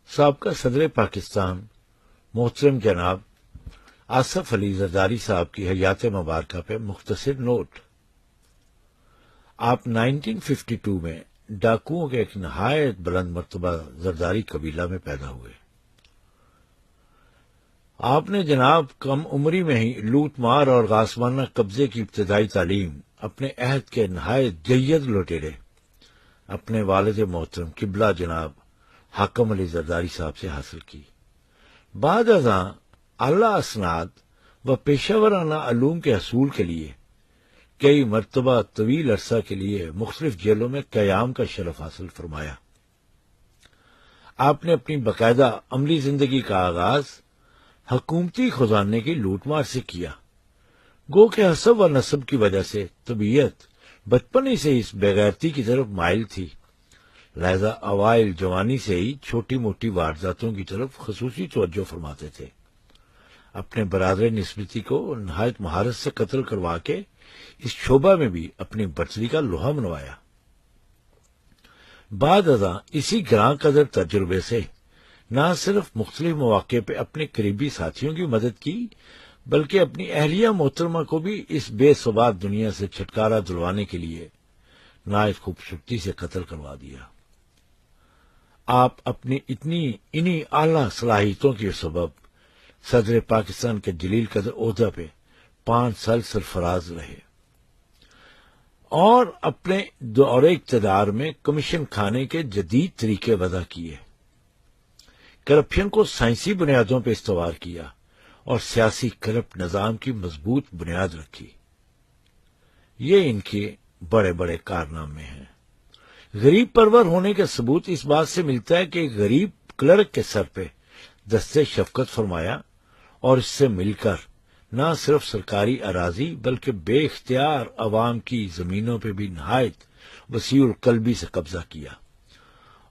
سابقہ صدر پاکستان محترم جناب آصف علی زرداری صاحب کی حیات مبارکہ پہ مختصر نوٹ۔ آپ 1952 میں ڈاکوؤں کے ایک نہایت بلند مرتبہ زرداری قبیلہ میں پیدا ہوئے۔ آپ نے جناب کم عمری میں ہی لوٹ مار اور غاصبانہ قبضے کی ابتدائی تعلیم اپنے عہد کے نہایت جید لٹیرے اپنے والد محترم قبلہ جناب حاکم علی زرداری صاحب سے حاصل کی۔ بعد ازاں اعلیٰ اسناد و پیشہ ورانہ علوم کے حصول کے لیے کئی مرتبہ طویل عرصہ کے لیے مختلف جیلوں میں قیام کا شرف حاصل فرمایا۔ آپ نے اپنی باقاعدہ عملی زندگی کا آغاز حکومتی خزانے کی لوٹ مار سے کیا۔ گو کہ حسب و نسب کی وجہ سے طبیعت بچپن ہی سے اس بےغیرتی کی طرف مائل تھی، لہذا اوائل جوانی سے ہی چھوٹی موٹی وارداتوں کی طرف خصوصی توجہ فرماتے تھے۔ اپنے برادر نسبتی کو نہایت مہارت سے قتل کروا کے اس شعبہ میں بھی اپنی برتری کا لوہا منوایا۔ بعد ازاں اسی گراں قدر تجربے سے نہ صرف مختلف مواقع پہ اپنے قریبی ساتھیوں کی مدد کی، بلکہ اپنی اہلیہ محترمہ کو بھی اس بے ثبات دنیا سے چھٹکارا دلوانے کے لیے نہایت خوبصورتی سے قتل کروا دیا۔ آپ اپنی انہی اعلیٰ صلاحیتوں کے سبب صدر پاکستان کے جلیل قدر عہدہ پہ 5 سال سرفراز رہے اور اپنے دور اقتدار میں کمیشن کھانے کے جدید طریقے وضع کیے، کرپشن کو سائنسی بنیادوں پہ استوار کیا اور سیاسی کرپٹ نظام کی مضبوط بنیاد رکھی۔ یہ ان کے بڑے بڑے کارنامے ہیں۔ غریب پرور ہونے کا ثبوت اس بات سے ملتا ہے کہ غریب کلرک کے سر پہ دستے شفقت فرمایا اور اس سے مل کر نہ صرف سرکاری اراضی بلکہ بے اختیار عوام کی زمینوں پہ بھی نہایت وسیع القلبی سے قبضہ کیا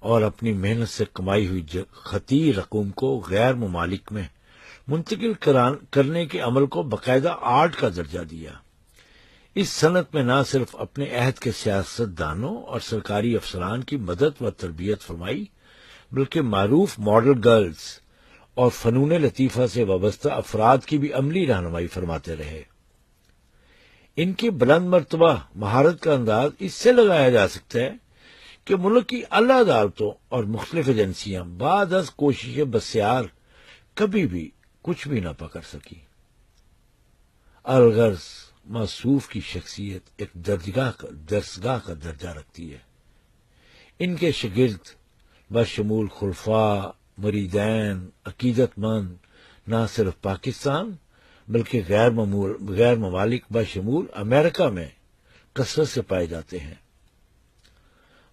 اور اپنی محنت سے کمائی ہوئی خطیر رقوم کو غیر ممالک میں منتقل کرنے کے عمل کو باقاعدہ آرٹ کا درجہ دیا۔ اس صنعت میں نہ صرف اپنے عہد کے سیاست دانوں اور سرکاری افسران کی مدد و تربیت فرمائی، بلکہ معروف ماڈل گرلز اور فنون لطیفہ سے وابستہ افراد کی بھی عملی رہنمائی فرماتے رہے۔ ان کی بلند مرتبہ مہارت کا انداز اس سے لگایا جا سکتا ہے کہ ملک کی اعلیٰ عدالتوں اور مختلف ایجنسیاں بعد از کوشش بسیار کبھی بھی کچھ بھی نہ پکڑ سکی۔ الغرض موصوف کی شخصیت ایک درسگاہ کا درجہ رکھتی ہے۔ ان کے شاگرد بشمول خلفاء، مریدین، عقیدت مند نہ صرف پاکستان بلکہ غیر ممالک بشمول امریکہ میں کثرت سے پائے جاتے ہیں۔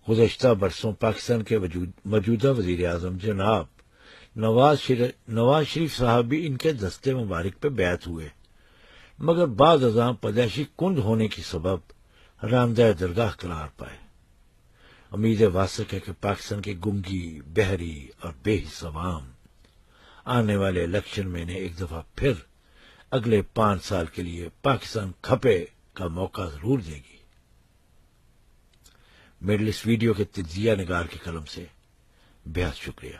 گزشتہ برسوں پاکستان کے موجودہ وزیر اعظم جناب نواز شریف صاحب بھی ان کے دستے مبارک پہ بیعت ہوئے، مگر بعض ازاں پیدائشی کند ہونے کی سبب راندہ درگاہ قرار پائے۔ امید واسق ہے کہ پاکستان کے گنگی، بہری اور بے حس عوام آنے والے الیکشن میں انہیں ایک دفعہ پھر اگلے 5 سال کے لیے پاکستان کھپے کا موقع ضرور دے گی۔ میرے اس ویڈیو کے تجزیہ نگار کے قلم سے بہت شکریہ۔